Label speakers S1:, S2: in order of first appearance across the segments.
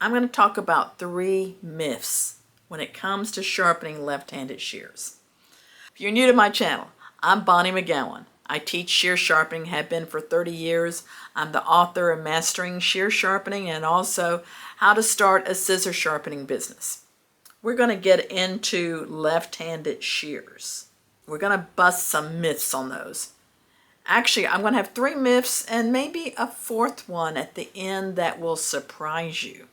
S1: I'm going to talk about 3 myths when it comes to sharpening left-handed shears. If you're new to my channel, I'm Bonnie McGowan. I teach shear sharpening, have been for 30 years. I'm the author of Mastering Shear Sharpening and also How to Start a Scissor Sharpening Business. We're going to get into left-handed shears. We're going to bust some myths on those. Actually, I'm going to have 3 myths and maybe a 4th one at the end that will surprise you.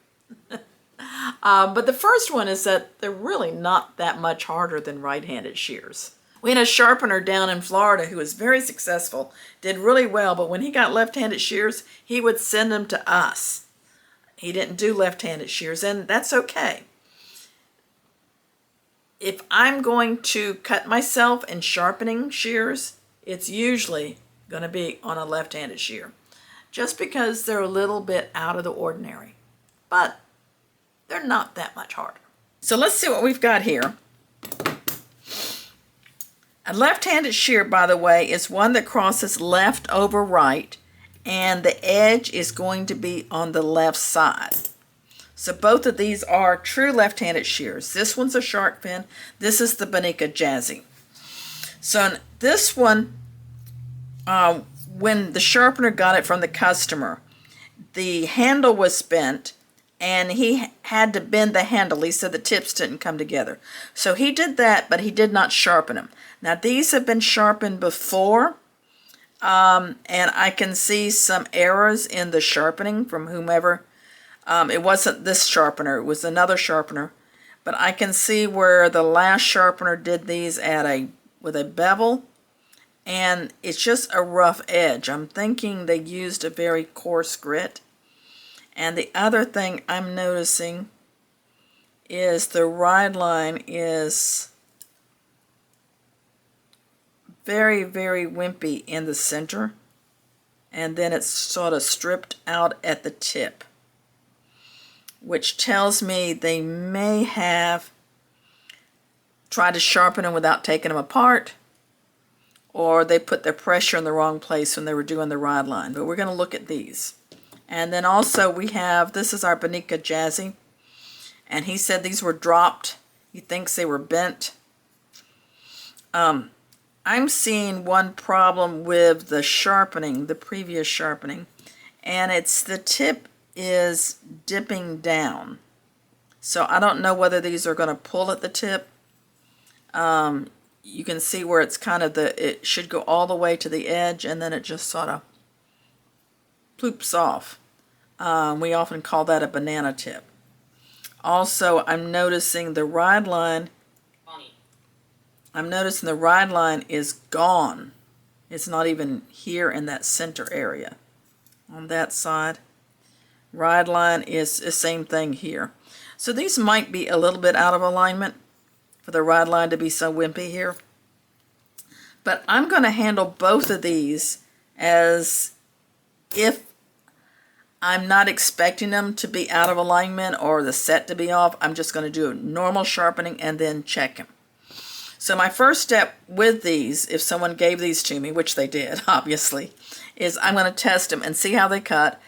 S1: But the first one is that they're really not that much harder than right-handed shears. We had a sharpener down in Florida who was very successful, did really well, but when he got left-handed shears, he would send them to us. He didn't do left-handed shears, and that's okay. If I'm going to cut myself in sharpening shears, it's usually going to be on a left-handed shear, just because they're a little bit out of the ordinary, but they're not that much harder. So let's see what we've got here. A left-handed shear, by the way, is one that crosses left over right, and the edge is going to be on the left side. So both of these are true left-handed shears. This one's a sharpen. This is the Bonika Jazzy. So this one, when the sharpener got it from the customer, the handle was bent and he had to bend the handle. He said the tips didn't come together. So he did that, but he did not sharpen them. Now these have been sharpened before, and I can see some errors in the sharpening from whomever. It wasn't this sharpener, it was another sharpener. But I can see where the last sharpener did these with a bevel, and it's just a rough edge. I'm thinking they used a very coarse grit. And the other thing I'm noticing is the ride line is very, very wimpy in the center, and then it's sort of stripped out at the tip, which tells me they may have tried to sharpen them without taking them apart, or they put their pressure in the wrong place when they were doing the ride line. But we're going to look at these. And then also we have, this is our Bonika Jazzy, and he said these were dropped. He thinks they were bent. I'm seeing one problem with the sharpening, the previous sharpening, and it's the tip is dipping down. So I don't know whether these are going to pull at the tip. You can see where it's kind of it should go all the way to the edge, and then it just sort of ploops off. We often call that a banana tip. Also, I'm noticing the ride line. I'm noticing the ride line is gone. It's not even here in that center area. On that side, ride line is the same thing here. So these might be a little bit out of alignment for the ride line to be so wimpy here. But I'm going to handle both of these as if I'm not expecting them to be out of alignment or the set to be off. I'm just going to do a normal sharpening and then check them. So my first step with these, if someone gave these to me, which they did, obviously, is I'm going to test them and see how they cut,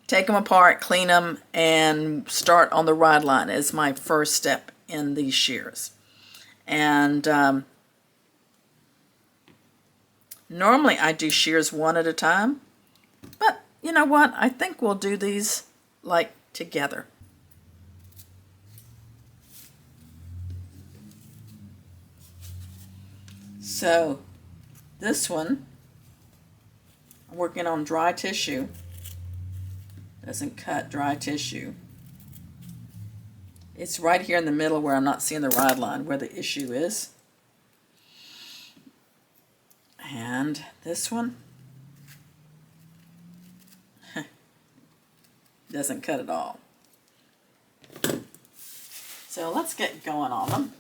S1: take them apart, clean them, and start on the ride line as my first step in these shears. And normally I do shears one at a time, but you know what? I think we'll do these like together. So this one, I'm working on dry tissue. Doesn't cut dry tissue. It's right here in the middle where I'm not seeing the ride line, where the issue is. And this one doesn't cut at all. So let's get going on them.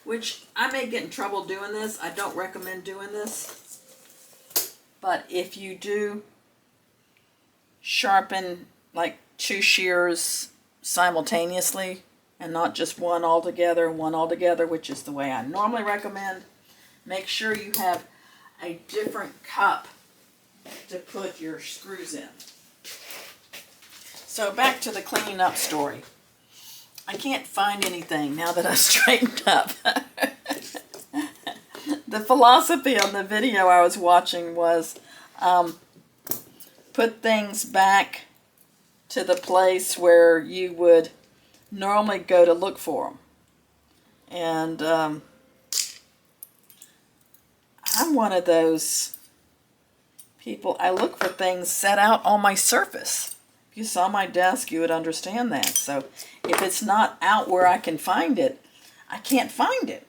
S1: Which I may get in trouble doing this. I don't recommend doing this. But if you do sharpen like 2 shears simultaneously and not just one altogether, which is the way I normally recommend, make sure you have a different cup to put your screws in. So back to the cleaning up story. I can't find anything now that I've straightened up. The philosophy on the video I was watching was put things back to the place where you would normally go to look for them. And I'm one of those people, I look for things set out on my surface. If you saw my desk, you would understand that. So if it's not out where I can find it, I can't find it.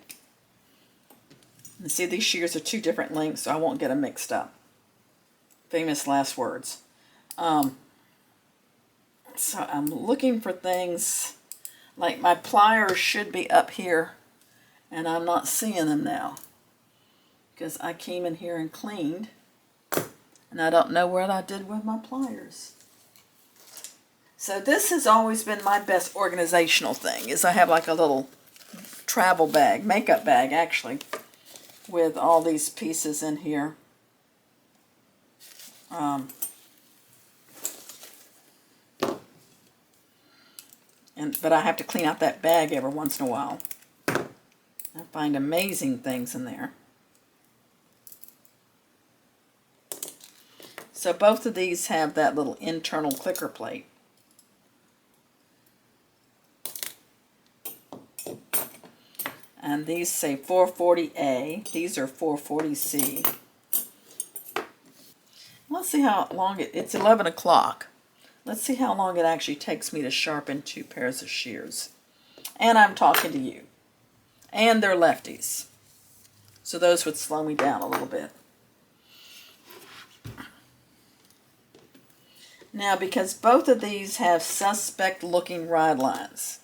S1: And see, these shears are two different lengths, so I won't get them mixed up. Famous last words. So I'm looking for things, like my pliers should be up here, and I'm not seeing them now. Because I came in here and cleaned, and I don't know what I did with my pliers. So this has always been my best organizational thing, is I have like a little travel bag, makeup bag actually, with all these pieces in here. But I have to clean out that bag every once in a while. I find amazing things in there. So both of these have that little internal clicker plate. And these say 440A. These are 440C. Let's see how long it's 11 o'clock. Let's see how long it actually takes me to sharpen 2 pairs of shears. And I'm talking to you. And they're lefties. So those would slow me down a little bit. Now, because both of these have suspect looking ride lines,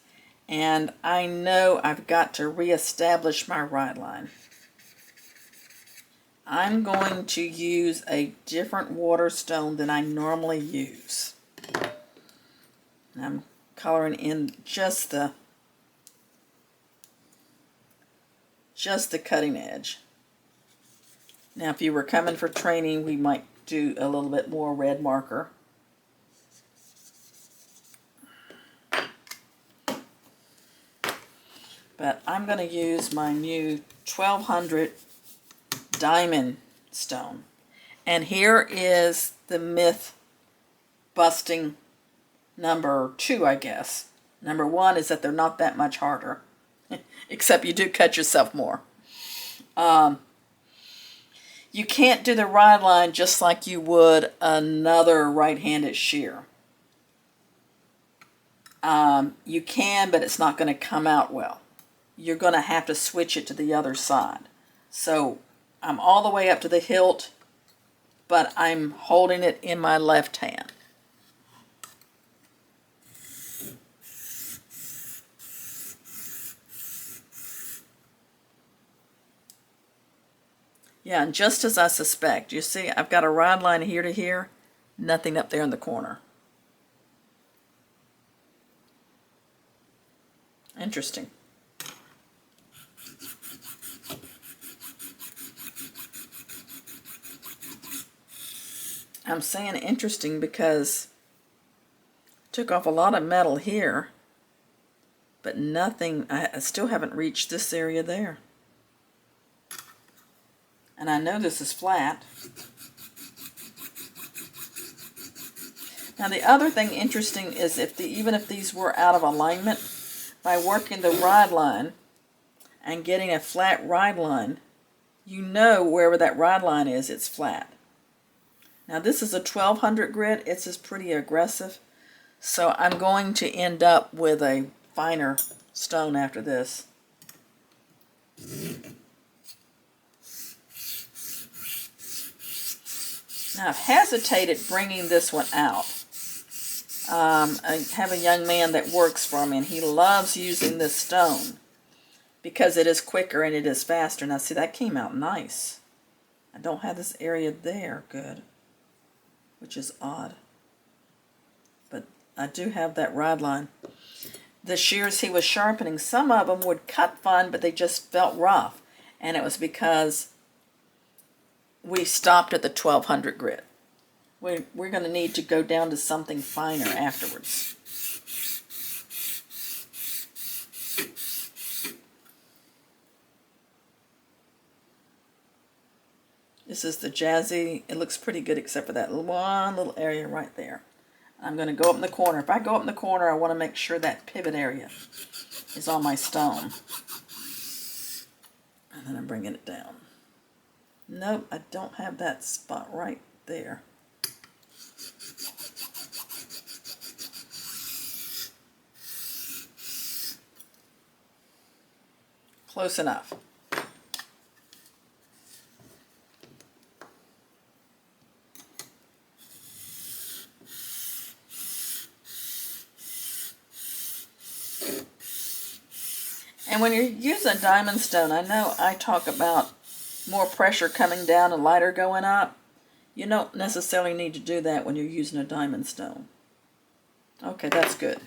S1: and I know I've got to reestablish my ride line, I'm going to use a different water stone than I normally use. I'm coloring in just the cutting edge. Now, if you were coming for training, we might do a little bit more red marker. But I'm going to use my new 1200 diamond stone. And here is the myth busting number 2, I guess. Number 1 is that they're not that much harder. Except you do cut yourself more. You can't do the ride line just like you would another right-handed shear. You can, but it's not going to come out well. You're going to have to switch it to the other side. So I'm all the way up to the hilt, but I'm holding it in my left hand. Yeah, and just as I suspect, you see, I've got a ride line here to here, nothing up there in the corner. Interesting. I'm saying interesting because I took off a lot of metal here, but nothing, I still haven't reached this area there. And I know this is flat. Now the other thing interesting is even if these were out of alignment, by working the ride line and getting a flat ride line, you know wherever that ride line is, it's flat. Now this is a 1200 grit, it's just pretty aggressive. So I'm going to end up with a finer stone after this. Now I've hesitated bringing this one out. I have a young man that works for me and he loves using this stone because it is quicker and it is faster. Now see, that came out nice. I don't have this area there good, which is odd. But I do have that ride line. The shears he was sharpening, some of them would cut fine, but they just felt rough. And it was because we stopped at the 1200 grit. we're going to need to go down to something finer afterwards. This is the Jazzy. It looks pretty good except for that one little area right there. I'm going to go up in the corner. If I go up in the corner, I want to make sure that pivot area is on my stone. And then I'm bringing it down. Nope, I don't have that spot right there. Close enough. And when you're using diamond stone, I know I talk about more pressure coming down and lighter going up. You don't necessarily need to do that when you're using a diamond stone. Okay, that's good.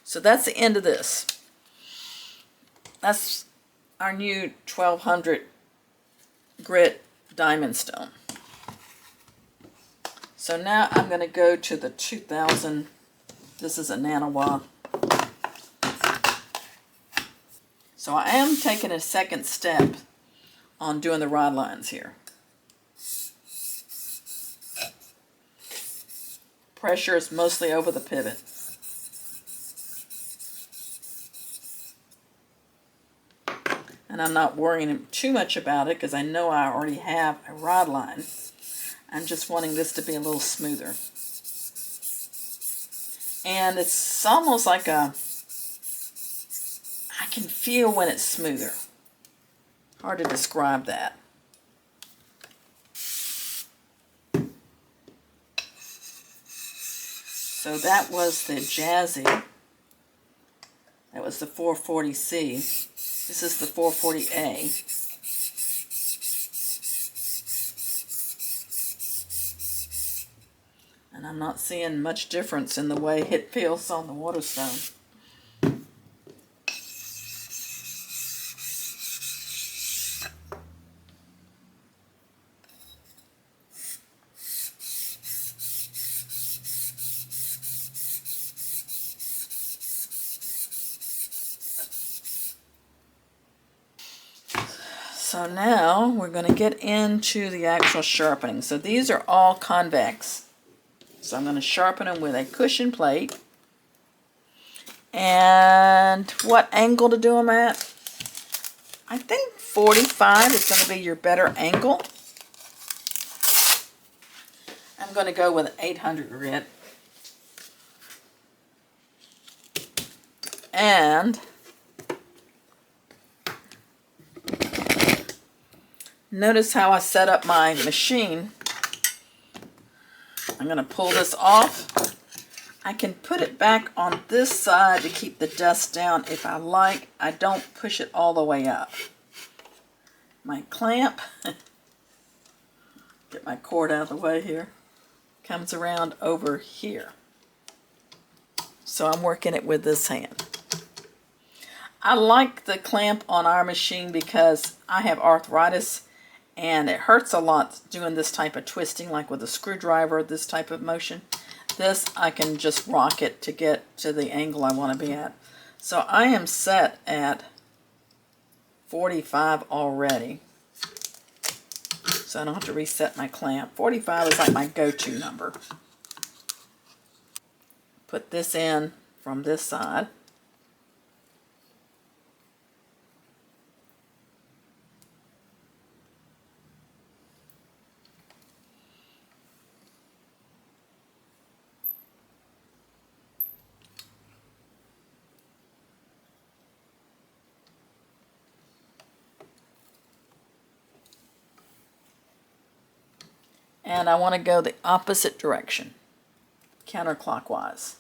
S1: So that's the end of this. That's our new 1200 grit diamond stone. So now I'm going to go to the 2000. This is a Nano Whetstone. So I am taking a second step on doing the rod lines here. Pressure is mostly over the pivot. And I'm not worrying too much about it because I know I already have a rod line. I'm just wanting this to be a little smoother. And it's almost like a, I can feel when it's smoother. Hard to describe that. So that was the Jazzy. That was the 440C. This is the 440A. And I'm not seeing much difference in the way it feels on the Whetstone. So now we're going to get into the actual sharpening. So these are all convex. So I'm going to sharpen them with a cushion plate. And what angle to do them at? I think 45 is going to be your better angle. I'm going to go with an 800 grit. And notice how I set up my machine. I'm going to pull this off. I can put it back on this side to keep the dust down if I like. I don't push it all the way up. My clamp, get my cord out of the way here, comes around over here. So I'm working it with this hand. I like the clamp on our machine because I have arthritis and it hurts a lot doing this type of twisting, like with a screwdriver, this type of motion. This, I can just rock it to get to the angle I want to be at. So I am set at 45 already. So I don't have to reset my clamp. 45 is like my go-to number. Put this in from this side. And I want to go the opposite direction, counterclockwise.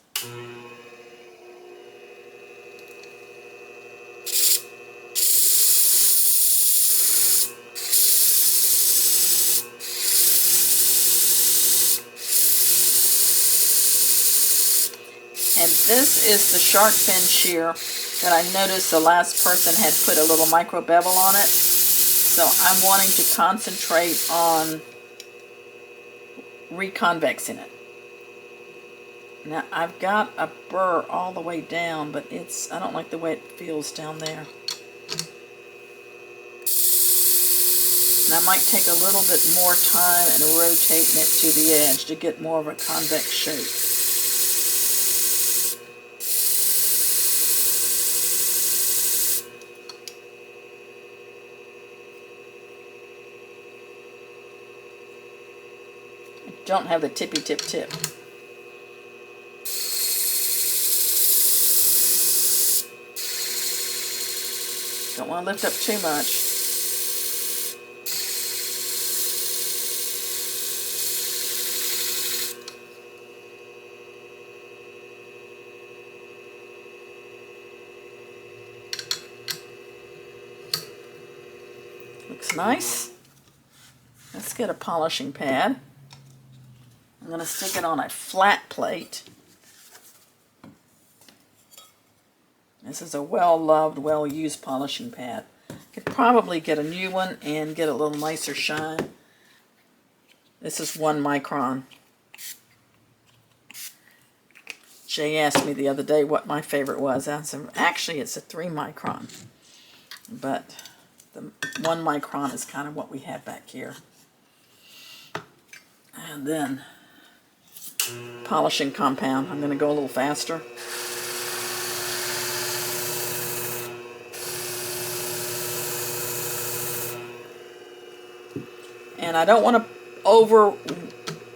S1: And this is the shark fin shear that I noticed the last person had put a little micro bevel on it. So I'm wanting to concentrate on reconvexing it. Now I've got a burr all the way down, but I don't like the way it feels down there. And I might take a little bit more time and rotating it to the edge to get more of a convex shape. I don't have the tippy tip tip. Don't want to lift up too much. Looks nice. Let's get a polishing pad. I'm going to stick it on a flat plate. This is a well-loved, well-used polishing pad. Could probably get a new one and get a little nicer shine. This is 1 micron. Jay asked me the other day what my favorite was. I said, actually, it's a 3 micron. But the 1 micron is kind of what we have back here. And then polishing compound. I'm going to go a little faster. And I don't want to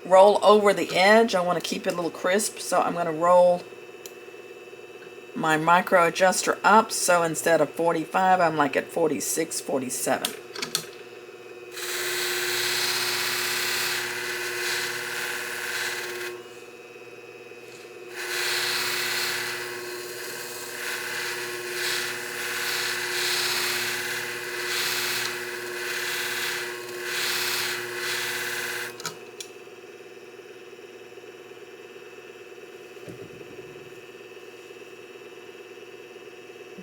S1: roll over the edge. I want to keep it a little crisp, so I'm going to roll my micro adjuster up, so instead of 45, I'm like at 46, 47.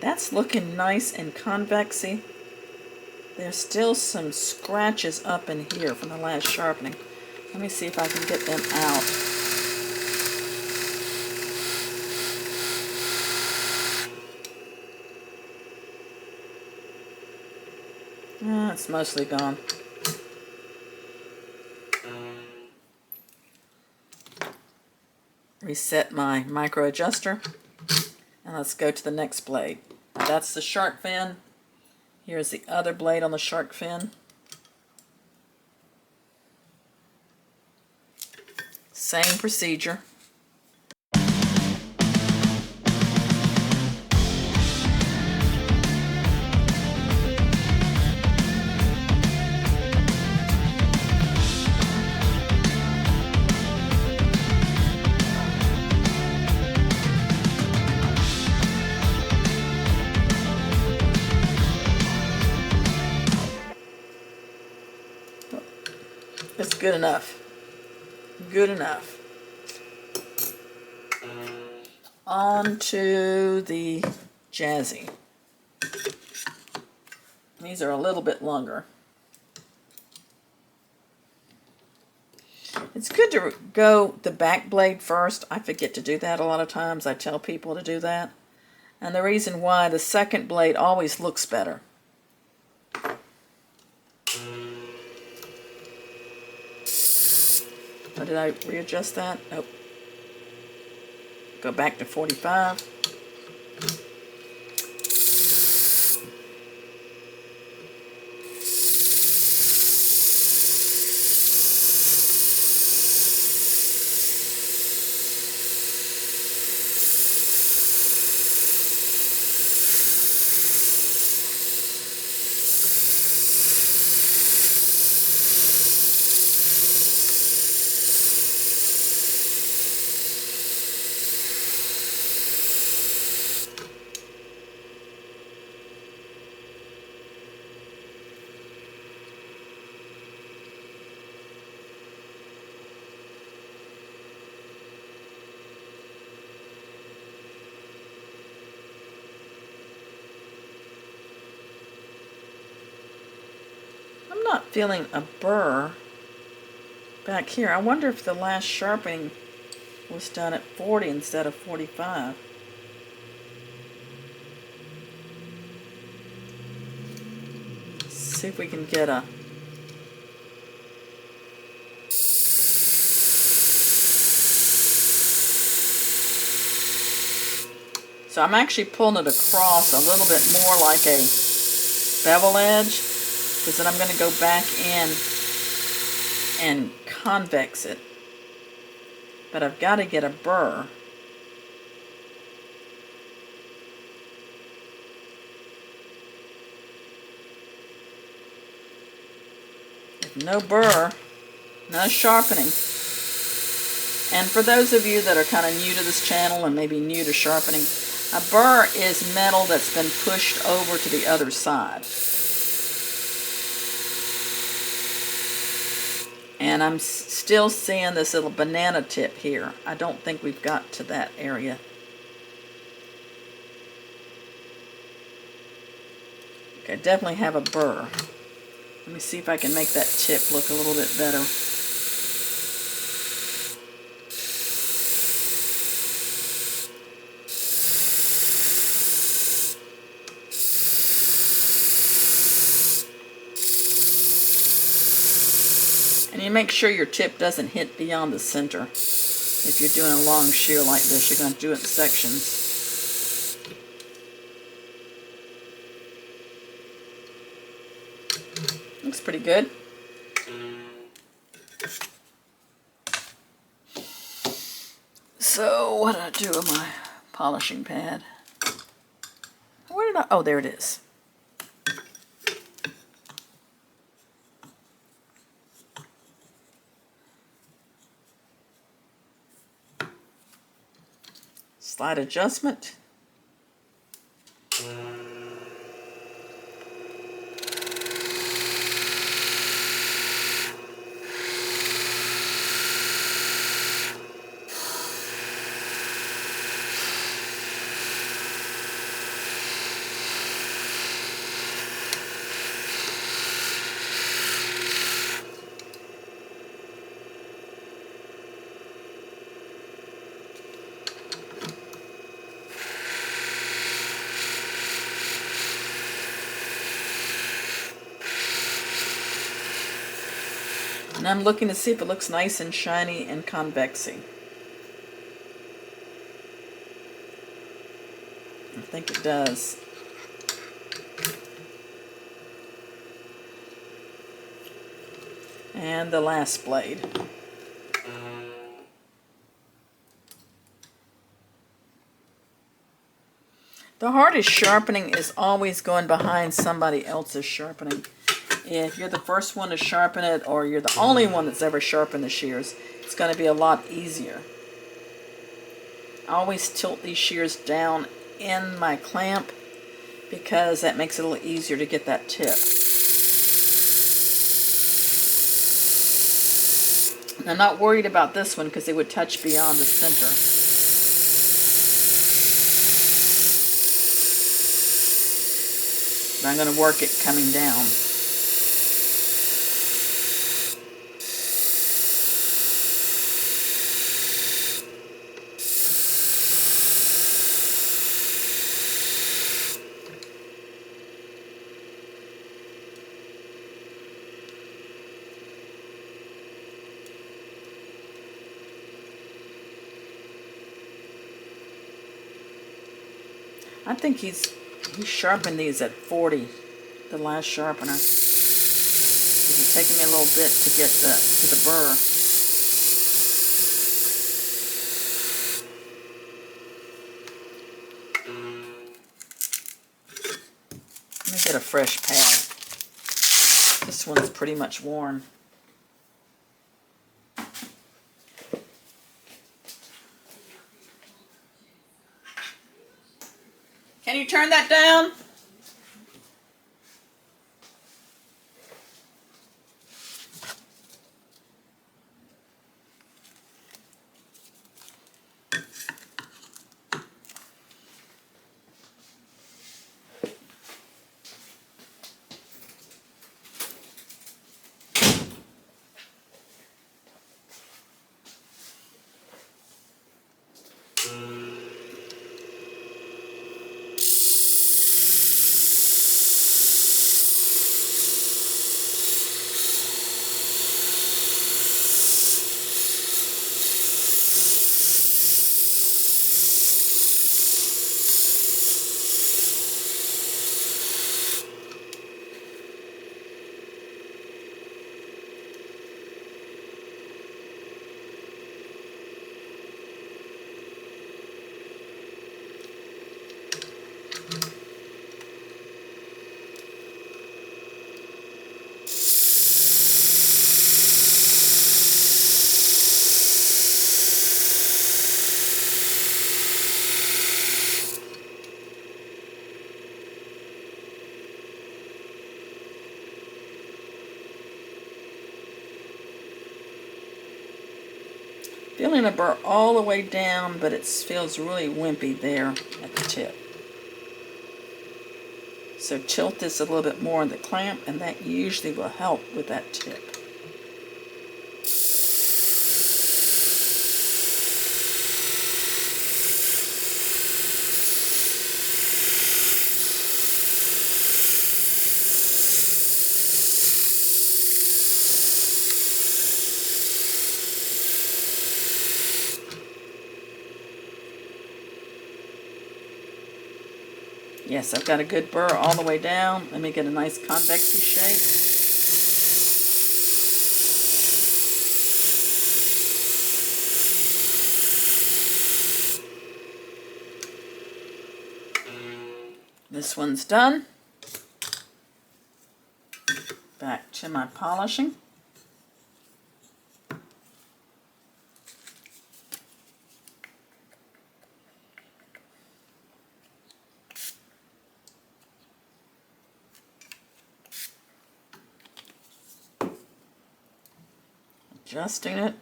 S1: That's looking nice and convexy. There's still some scratches up in here from the last sharpening. Let me see if I can get them out. It's mostly gone. Reset my micro adjuster. And let's go to the next blade. That's the shark fin. Here's the other blade on the shark fin. Same procedure. It's good enough. Good enough. On to the Jazzy. These are a little bit longer. It's good to go the back blade first. I forget to do that a lot of times. I tell people to do that. And the reason why, the second blade always looks better. Or did I readjust that? Nope. Go back to 45. I'm not feeling a burr back here. I wonder if the last sharpening was done at 40 instead of 45. See if we can get a... So I'm actually pulling it across a little bit more like a bevel edge, because then I'm going to go back in and convex it. But I've got to get a burr. If no burr, no sharpening. And for those of you that are kind of new to this channel and maybe new to sharpening, a burr is metal that's been pushed over to the other side. And I'm still seeing this little banana tip here. I don't think we've got to that area. Okay, definitely have a burr. Let me see if I can make that tip look a little bit better. And you make sure your tip doesn't hit beyond the center. If you're doing a long shear like this, you're going to do it in sections. Looks pretty good. So, what did I do with my polishing pad? Where did I... Oh, there it is. Slight adjustment. And I'm looking to see if it looks nice and shiny and convexy. I think it does. And the last blade. The hardest sharpening is always going behind somebody else's sharpening. If you're the first one to sharpen it, or you're the only one that's ever sharpened the shears, it's going to be a lot easier. I always tilt these shears down in my clamp because that makes it a little easier to get that tip. And I'm not worried about this one because it would touch beyond the center. But I'm going to work it coming down. I think he sharpened these at 40, the last sharpener. It's taking me a little bit to get to the burr. Let me get a fresh pad. This one's pretty much worn. Can you turn that down? feeling the burr all the way down, but it feels really wimpy there at the tip. So tilt this a little bit more in the clamp, and that usually will help with that tip. Yes, I've got a good burr all the way down. Let me get a nice convexy shape. This one's done. Back to my polishing. Adjusting it.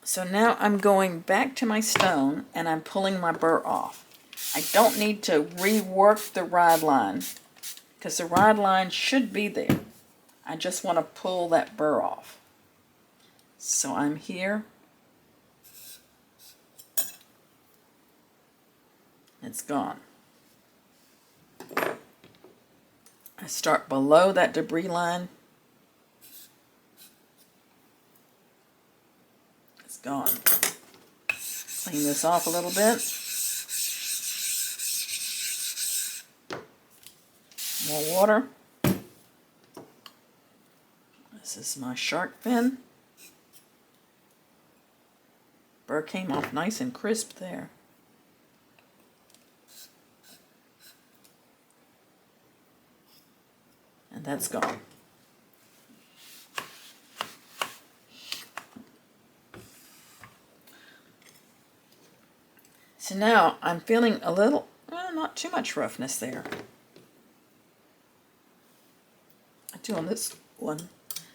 S1: So now I'm going back to my stone and I'm pulling my burr off. I don't need to rework the ride line because the ride line should be there. I just want to pull that burr off. So I'm here. It's gone. I start below that debris line. It's gone. Clean this off a little bit. More water. This is my shark fin. Burr came off nice and crisp there. And that's gone. So now I'm feeling a little, not too much roughness there. I do on this one.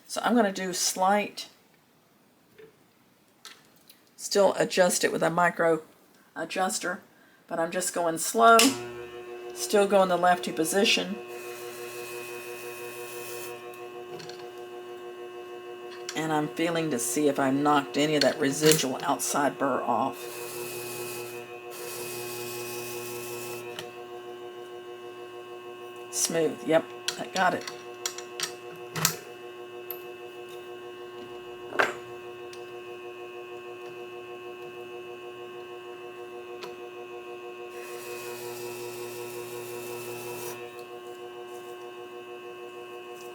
S1: So I'm going to do slight, still adjust it with a micro adjuster, but I'm just going slow, still go in the lefty position. And I'm feeling to see if I knocked any of that residual outside burr off. Smooth, yep, I got it.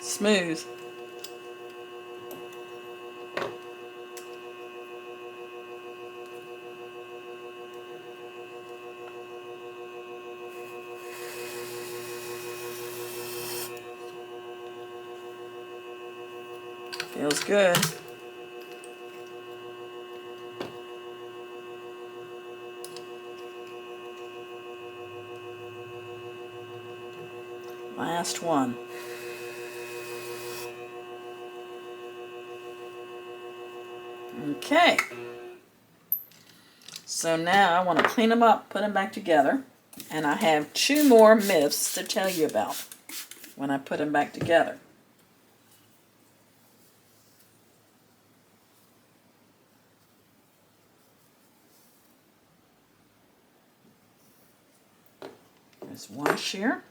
S1: Smooth. Feels good. Last one. Okay. So now I want to clean them up, put them back together, and I have two more myths to tell you about when I put them back together. There's one shear.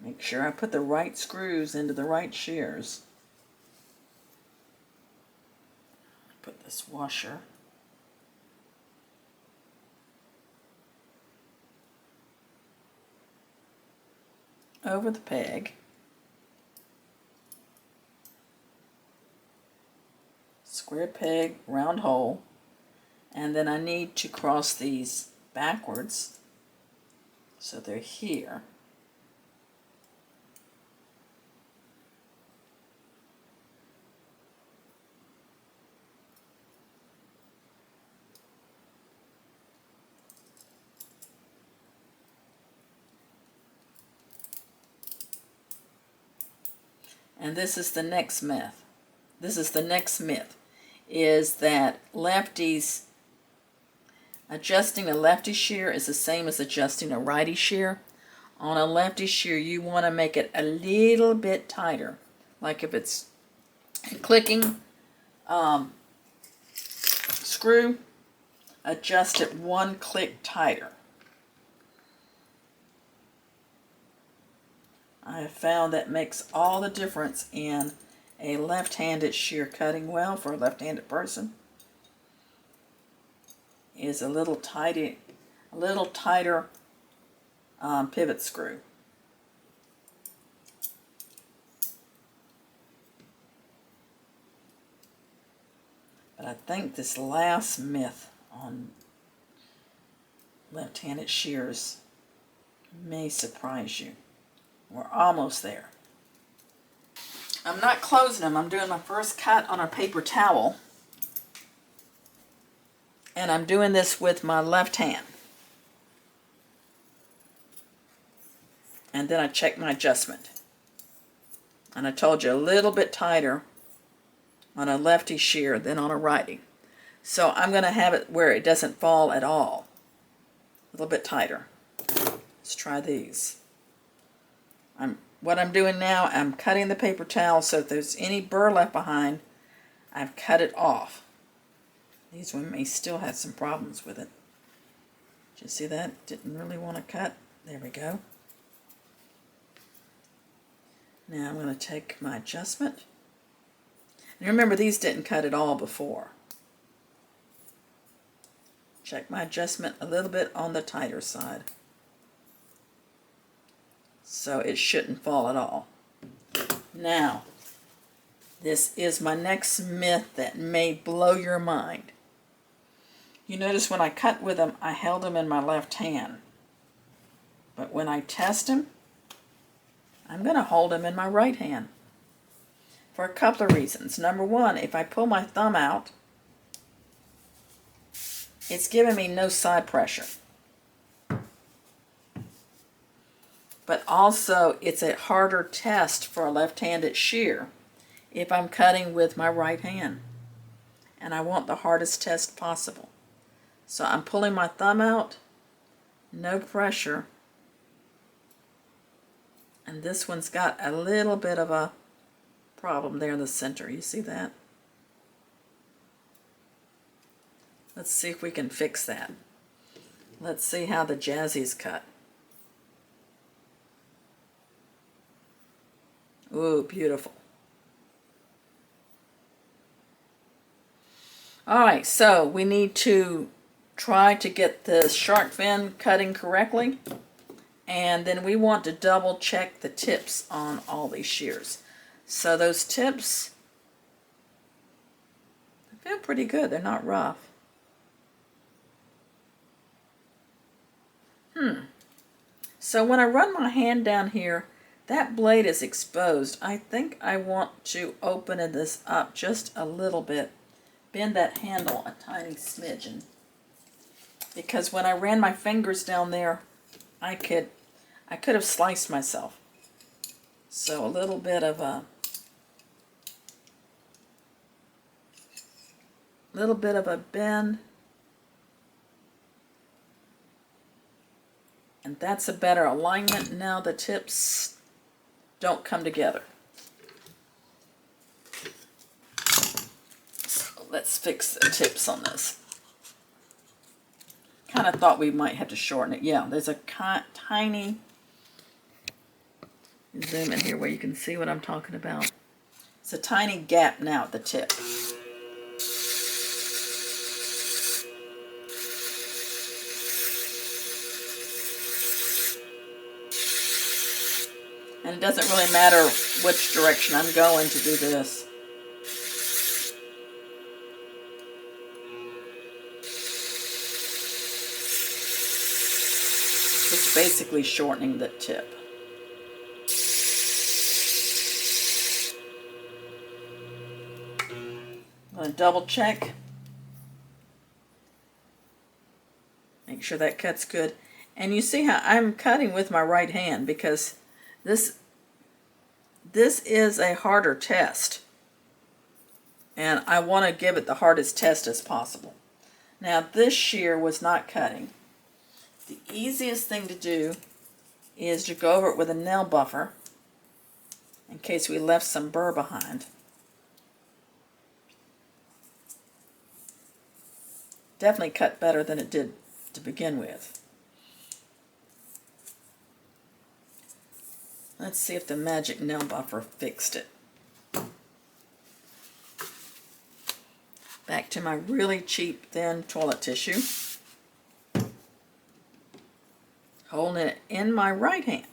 S1: Make sure I put the right screws into the right shears. Put this washer over the peg. Square peg, round hole. And then I need to cross these backwards. So they're here. And this is the next myth. Is that lefties, adjusting a lefty shear is the same as adjusting a righty shear. On a lefty shear, you want to make it a little bit tighter. Like if it's a clicking screw, adjust it one click tighter. I have found that makes all the difference in a left-handed shear cutting well for a left-handed person. Is a little tighter pivot screw. But I think this last myth on left-handed shears may surprise you. We're almost there. I'm not closing them. I'm doing my first cut on a paper towel. And I'm doing this with my left hand. And then I check my adjustment. And I told you a little bit tighter on a lefty shear than on a righty. So I'm going to have it where it doesn't fall at all. A little bit tighter. Let's try these. What I'm doing now, I'm cutting the paper towel, so if there's any burr left behind, I've cut it off. These one may still have some problems with it. Did you see that? Didn't really want to cut. There we go. Now I'm going to take my adjustment. And remember, these didn't cut at all before. Check my adjustment a little bit on the tighter side. So it shouldn't fall at all. Now, this is my next myth that may blow your mind. You notice when I cut with them, I held them in my left hand. But when I test them, I'm going to hold them in my right hand. For a couple of reasons. Number one, if I pull my thumb out, it's giving me no side pressure. But also, it's a harder test for a left-handed shear if I'm cutting with my right hand. And I want the hardest test possible. So I'm pulling my thumb out, no pressure. And this one's got a little bit of a problem there in the center. You see that? Let's see if we can fix that. Let's see how the Jazzy's cut. Ooh, beautiful. Alright, so we need to try to get the shark fin cutting correctly. And then we want to double check the tips on all these shears. So those tips, they feel pretty good. They're not rough. So when I run my hand down here, that blade is exposed. I think I want to open this up just a little bit. Bend that handle a tiny smidgen. Because when I ran my fingers down there, I could have sliced myself. So a little bit of a bend. And that's a better alignment. Now the tips don't come together. So let's fix the tips on this. Kind of thought we might have to shorten it. Yeah, there's a tiny, zoom in here where you can see what I'm talking about. It's a tiny gap now at the tip. And it doesn't really matter which direction I'm going to do this. It's basically shortening the tip. I'm going to double check. Make sure that cut's good. And you see how I'm cutting with my right hand because this is a harder test. And I want to give it the hardest test as possible. Now this shear was not cutting. The easiest thing to do is to go over it with a nail buffer in case we left some burr behind. Definitely cut better than it did to begin with. Let's see if the magic nail buffer fixed it. Back to my really cheap thin toilet tissue. Holding it in my right hand.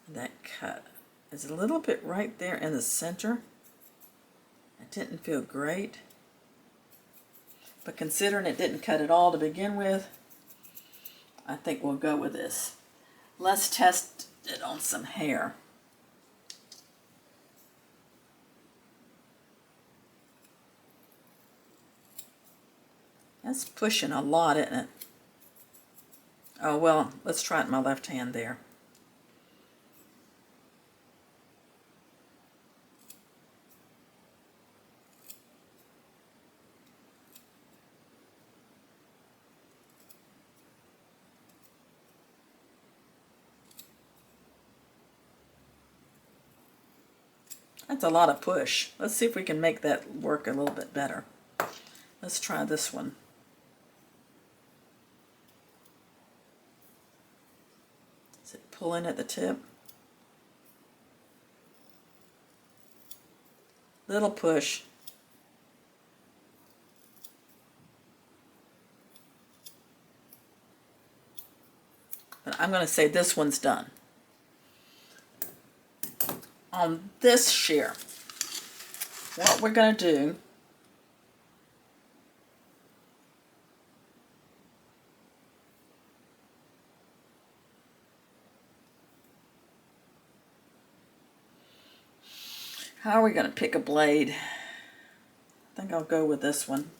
S1: That cut is a little bit right there in the center. It didn't feel great. But considering it didn't cut at all to begin with, I think we'll go with this. Let's test it on some hair. That's pushing a lot, isn't it? Oh well, let's try it in my left hand there. That's a lot of push. Let's see if we can make that work a little bit better. Let's try this one. Is it pulling at the tip? Little push. But I'm going to say this one's done. On this shear, what we're going to do how are we going to pick a blade? I think I'll go with this one.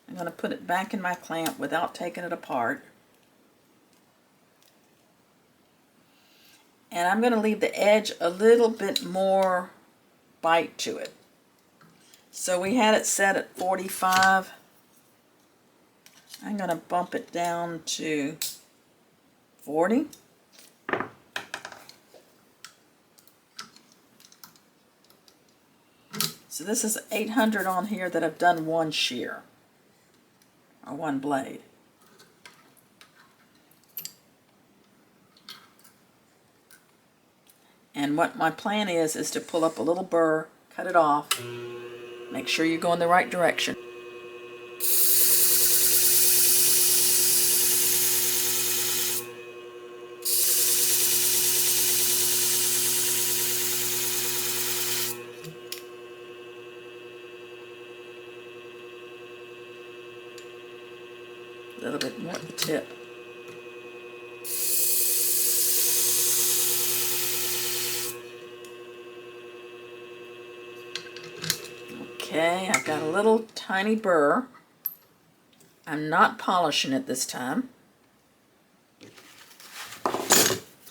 S1: I'm going to put it back in my clamp without taking it apart. And I'm going to leave the edge a little bit more bite to it. So we had it set at 45. I'm going to bump it down to 40. So this is 800 on here that I've done one shear, or one blade. And what my plan is to pull up a little burr, cut it off, make sure you go in the right direction. A little bit more at the tip. Okay, I've got a little tiny burr. I'm not polishing it this time.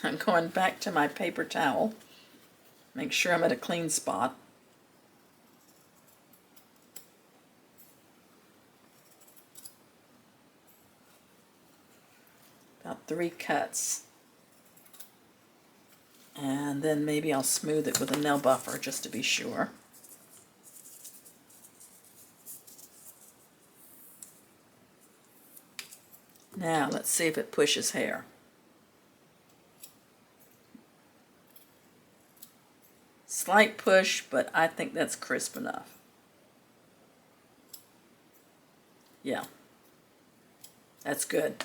S1: I'm going back to my paper towel. Make sure I'm at a clean spot. About 3 cuts. And then maybe I'll smooth it with a nail buffer just to be sure. Now let's see if it pushes hair. Slight push, but I think that's crisp enough. Yeah, That's good.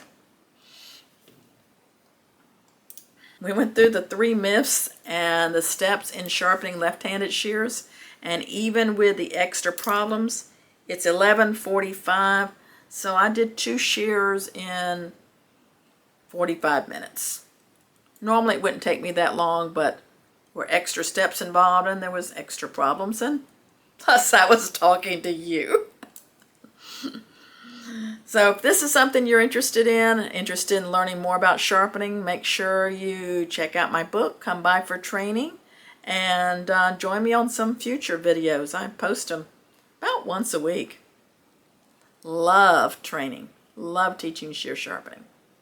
S1: We went through the 3 myths and the steps in sharpening left-handed shears, and even with the extra problems, it's 11:45, so I did 2 shears in 45 minutes. Normally it wouldn't take me that long, but there were extra steps involved and there was extra problems, and plus I was talking to you. So if this is something you're interested in learning more about sharpening, make sure you check out my book, come by for training, and join me on some future videos. I post them about once a week. Love training, love teaching shear sharpening.